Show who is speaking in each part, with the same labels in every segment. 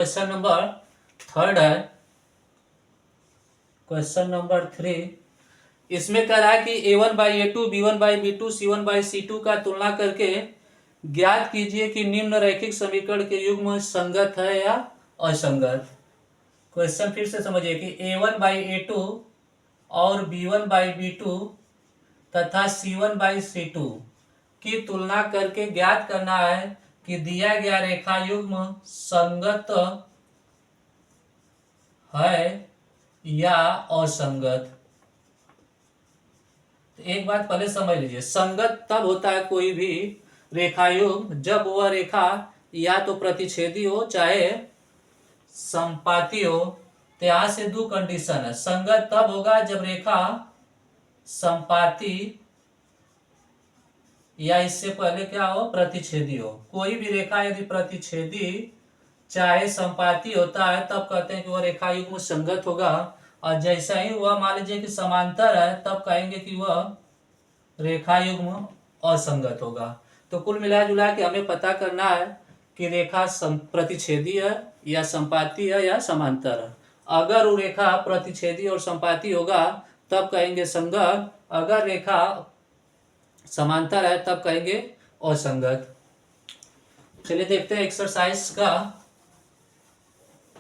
Speaker 1: Question number third है, question number 3। इसमें कह रहा है कि a1/a2 b1/b2 c1/c2 का तुलना करके ज्ञात कीजिए कि निम्न रैखिक समीकरण के युग्म संगत है या असंगत। क्वेश्चन फिर से समझिए कि a1/a2 और b1/b2 तथा c1/c2 की तुलना करके ज्ञात करना है कि दिया गया रेखा युग्म संगत है या असंगत। तो एक बात पहले समझ लीजिए, संगत तब होता है कोई भी रेखा युग्म जब वह रेखा या तो प्रतिच्छेदी हो चाहे संपाती हो। तो यहां से दो कंडीशन है। संगत तब होगा जब रेखा संपाती या इससे पहले क्या हो, प्रतिच्छेदी हो। कोई भी रेखा यदि प्रतिच्छेदी चाहे संपाती होता है तब कहते हैं कि वह रेखा युग्म संगत होगा, और जैसा ही वह मान लीजिए कि समांतर है तब कहेंगे कि वह रेखा युग्म असंगत होगा। तो कुल मिला जुला के हमें पता करना है कि रेखा प्रतिच्छेदी है या संपाती है या समांतर है। अगर वो रेखा प्रतिच्छेदी और संपाती होगा तब कहेंगे संगत, अगर रेखा समांतर है तब कहेंगे असंगत। चलिए देखते हैं एक्सरसाइज का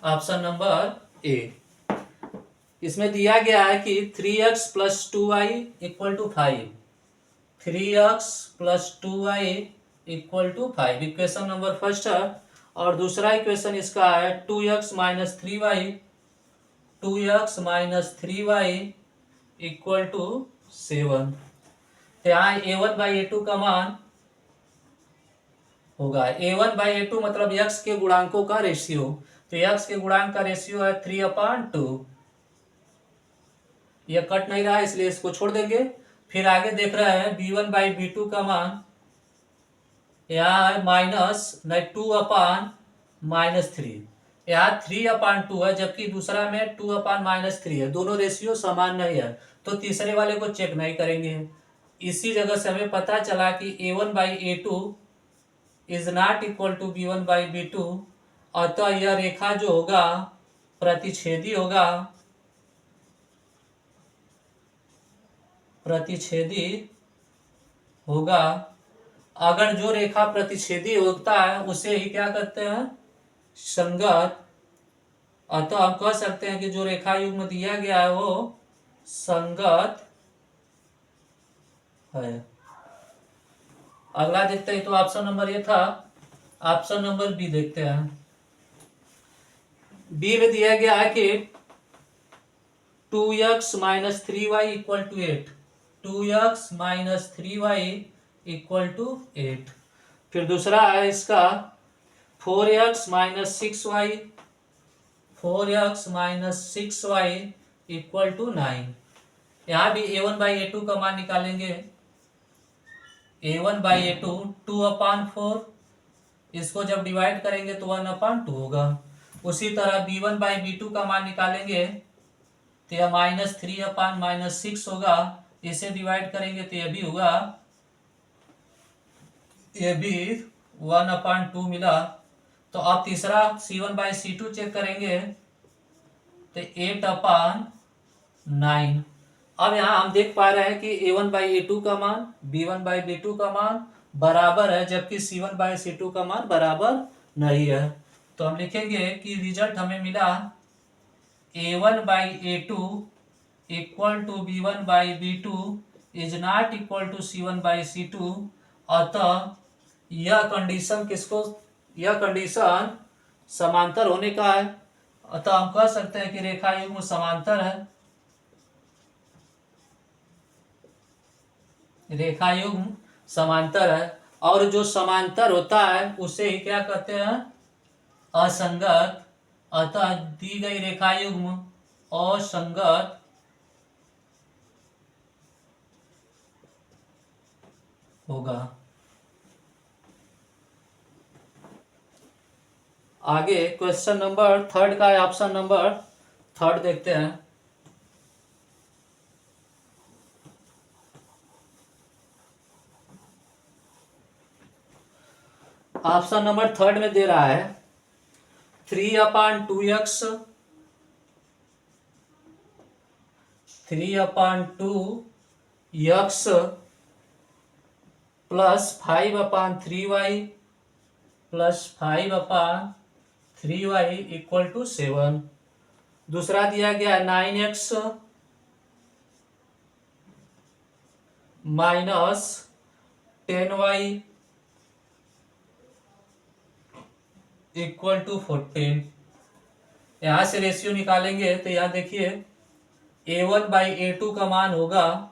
Speaker 1: ऑप्शन नंबर ए। इसमें दिया गया है कि 3x + 2y = 5, 3x + 2y = 5 equation number first है। और दूसरा इक्वेशन इसका है 2x - 3y, 2x - 3y = 7। तो यहाँ a1/a2 का मान होगा, a1/a2 मतलब x के गुणांकों का रेशियो। तो x के गुणांक का रेशियो है 3/2। यह कट नहीं रहा है इसलिए इसको छोड़ देंगे। फिर आगे देख रहे हैं b1/b2 का मान, यहाँ है -2/-3। यहाँ 3/2 है जबकि दूसरा में 2/-3 है। दोनों रेशियो समान नहीं है तो तीसरे वाले को चेक नहीं करेंगे। इसी जगह से हमें पता चला कि a1/a2 is not equal to b1/b2। अतः यह रेखा जो होगा प्रतिच्छेदी होगा, प्रतिच्छेदी होगा। अगर जो रेखा प्रतिच्छेदी होता है उसे ही क्या कहते हैं, संगत। अतः हम कह सकते हैं कि जो रेखा युग्म दिया गया है वो संगत है। अगला देखते हैं, तो ऑप्शन नंबर ये था। ऑप्शन नंबर बी देखते हैं। बी में दिया गया है कि 2x - 3y = 8, 2x - 3y = 8। फिर दूसरा है इसका 4x - 6y, 4x - 6y = 9। यहाँ भी a1/a2 का मान निकालेंगे। a1/a2 2/4, इसको जब डिवाइड करेंगे तो 1/2 होगा। उसी तरह b1/b2 का मान निकालेंगे तो यह -3/-6 होगा। इसे डिवाइड करेंगे तो यह भी होगा, यह भी 1/2 मिला। तो अब तीसरा c1/c2 चेक करेंगे तो 8/9। अब यहाँ हम देख पा रहे हैं कि a1/a2 का मान b1/b2 का मान बराबर है जबकि c1/c2 का मान बराबर नहीं है। तो हम लिखेंगे कि रिजल्ट हमें मिला a1/a2 = b1/b2 is not equal to c1/c2। अतः यह कंडीशन किसको, यह कंडीशन समांतर होने का है। अतः हम कह सकते हैं कि रेखा युग्म समांतर है, रेखा युग्म समांतर है। और जो समांतर होता है उसे ही क्या कहते हैं, असंगत। अतः दी गई रेखा युग्म असंगत होगा। आगे क्वेश्चन नंबर थर्ड का ऑप्शन नंबर थर्ड देखते हैं। ऑप्शन नंबर थर्ड में दे रहा है 3/2x, 3/2x plus 5/3y plus 5/3y equal to 7। दूसरा दिया गया 9x minus 10y equal to 14। यहां से रेशियो निकालेंगे तो यहां देखिए a1/a2 का मान होगा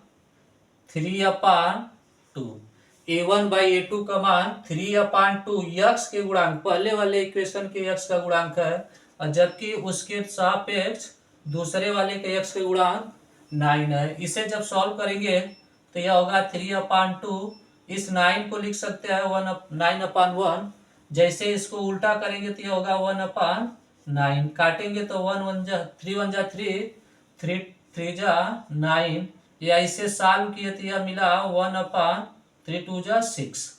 Speaker 1: 3/2। a1/a2 का मान 3/2 यक्स के गुणांक, पहले वाले इक्वेशन के यक्स का गुणांक है, और जबकि उसके सापेक्ष दूसरे वाले के यक्स के गुणांक 9 है। इसे जब सॉल्व करेंगे तो यह होगा 3/2। इस 9 को लिख सकते हैं 9/1। जैसे इसको उल्टा करेंगे तो यह होगा 1/9। काटेंगे तो 3 1 जा 3, 3 3 जा 9, या इसे सॉल्व किए तो यह मिला 1/3 2 जा 6।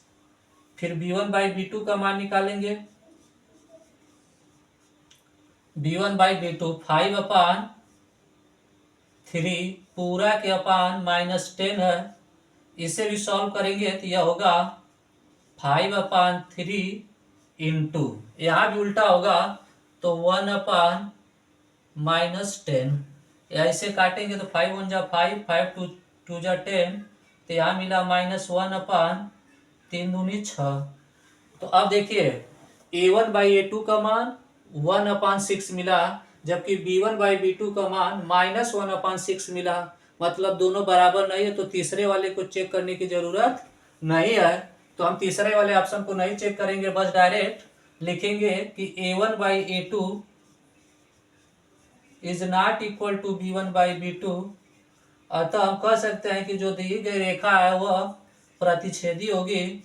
Speaker 1: फिर b1/b2 का मान निकालेंगे। b1/b2 5/3 पूरा के अपान -10 है। इसे भी सॉल्व करेंगे तो यह होगा 5/3 इंटू, यहाँ भी उल्टा होगा तो 1/-10, या इसे काटेंगे तो 5 1 जा 5, 5 2 जा 10, तो यहाँ मिला -1/3 दूनी 6। तो अब देखिए a1/a2 का मान 1/6 मिला, जबकि b1/b2 का मान -1/6 मिला। मतलब दोनों बराबर नहीं है, तो तीसरे वाले को चेक करने की जरूरत नहीं है। तो हम तीसरे वाले ऑप्शन को नहीं चेक करेंगे, बस डायरेक्ट लिखेंगे कि a1/a2 is not equal to b1/b2। अतः हम कह सकते हैं कि जो दी गई रेखा है वह प्रतिच्छेदी होगी,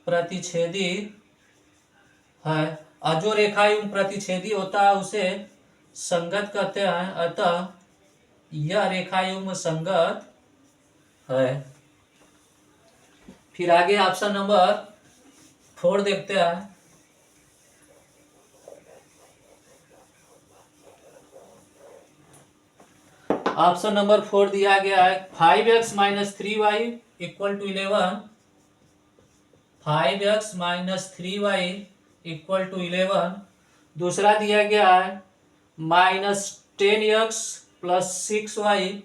Speaker 1: प्रतिच्छेदी है, और जो रेखायुग्म प्रतिच्छेदी होता है उसे संगत कहते हैं। अतः यह रेखायुग्म संगत है। फिर आगे ऑप्शन नंबर 4 देखते हैं। ऑप्शन नंबर 4 दिया गया है 5x - 3y equal to 11। 5x - 3y equal to 11। दूसरा दिया गया है -10x + 6y,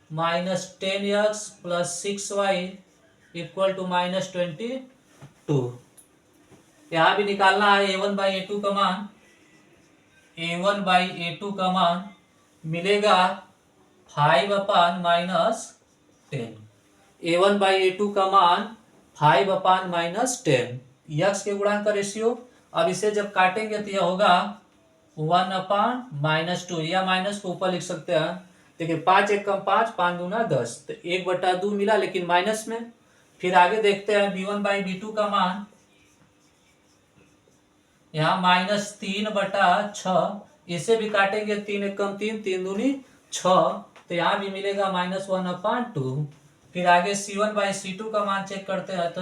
Speaker 1: -10x + 6y equal to -22। यहाँ भी निकालना है a1/a2 का मान। a1/a2 का मान मिलेगा 5/-10। a1/a2 का मान 5/-10, यक्स के गुणांक का रेशियो। अब इसे जब काटेंगे तो यह होगा 1/-2, या माइनस को ऊपर लिख सकते हैं। देखिए 5 1 कम 5, 5 दूना 10, तो 1/2 मिला, लेकिन माइनस में। फिर आगे देखते हैं b1/b2 का मान। यहाँ -3/6, इसे भी काटेंगे, 3 1 कम 3, 3 दूनी 6, तो यहाँ भी मिलेगा -1/2। फिर आगे c1/c2 का मान चेक करते हैं तो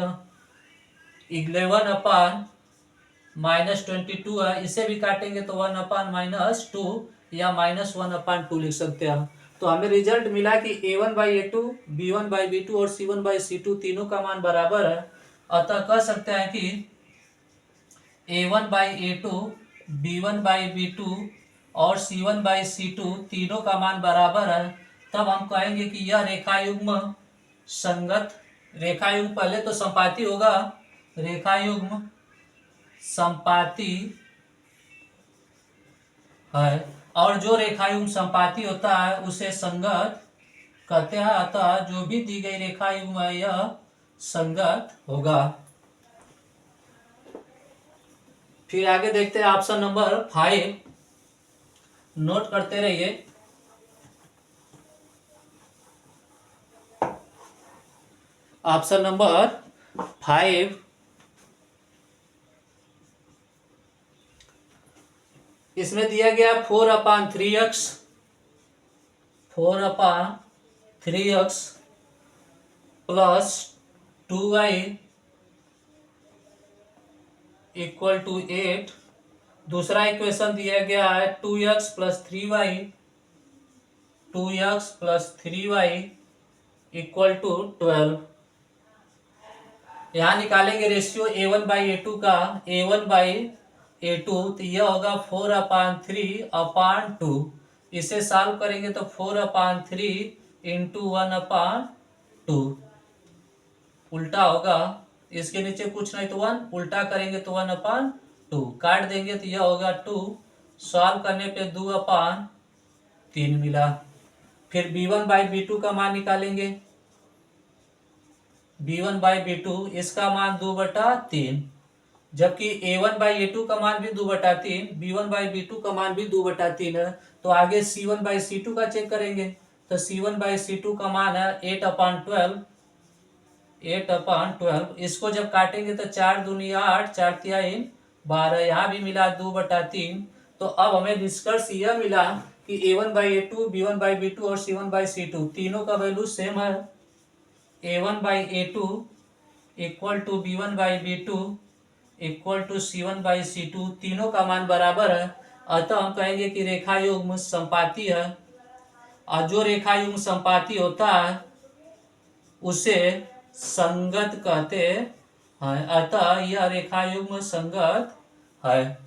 Speaker 1: 11/-22 है, इसे भी काटेंगे तो 1/-2 या -1/2 लिख सकते हैं। तो हमें रिजल्ट मिला कि a1/a2, b1/b2 और c1/c2 तीनों का मान बराबर है। अतः कह सकते हैं कि a1/a2, b1/b2 और c1/c2 तीनों का मान बराबर है। तब हम कहेंगे कि यह रेखायुग्म संगत, रेखायुग्म पहले तो संपाती होगा, रेखायुग्म संपाती है, और जो रेखायुग्म संपाती होता है उसे संगत कहते हैं। अतः जो भी दी गई रेखायुग्म है यह संगत होगा। फिर आगे देखते हैं ऑप्शन नंबर 5, नोट करते रहिए। ऑप्शन नंबर 5, इसमें दिया गया 4/3x, 4/3x + 2y equal to 8। दूसरा इक्वेशन दिया गया है 2x plus 3y, 2x plus 3y equal to 12। यहाँ निकालेंगे रेशियो A1/A2 का, A1/A2, तो यह होगा 4/3/2। इसे सॉल्व करेंगे तो 4/3 इंटू 1/2 उल्टा होगा। इसके नीचे कुछ नहीं तो 1, उल्टा करेंगे तो 1/2, काट देंगे तो यह होगा 2। सॉल्व करने पे 2/3 मिला। फिर B1/B2 का मान निकालेंगे। B1/B2 इसका मान 2/3, जबकि A1/A2 का मान भी 2/3, B1/B2 का मान भी 2/3 है। तो आगे C1/C2 का चेक करेंगे। तो C1/C2 का मान है 8/12, 8/12। इसको जब काटेंगे तो 4 दूनी 8, 4 तिहाई 12, यहाँ भी मिला 2/3। तो अब हमें निष्कर्ष यह मिला कि A1/A2, B1/B2 और C1/C2 तीनों का वैल्यू सेम है। A1/A2 equal to B1/B2 equal to C1/C2, तीनों का मान बराबर है। अतः हम कहेंगे कि रेखा युग्म संपाती है, और जो रेखा युग्म संपाती होता है उसे संगत कहते हैं। अतः यह रेखा युग्म संगत है।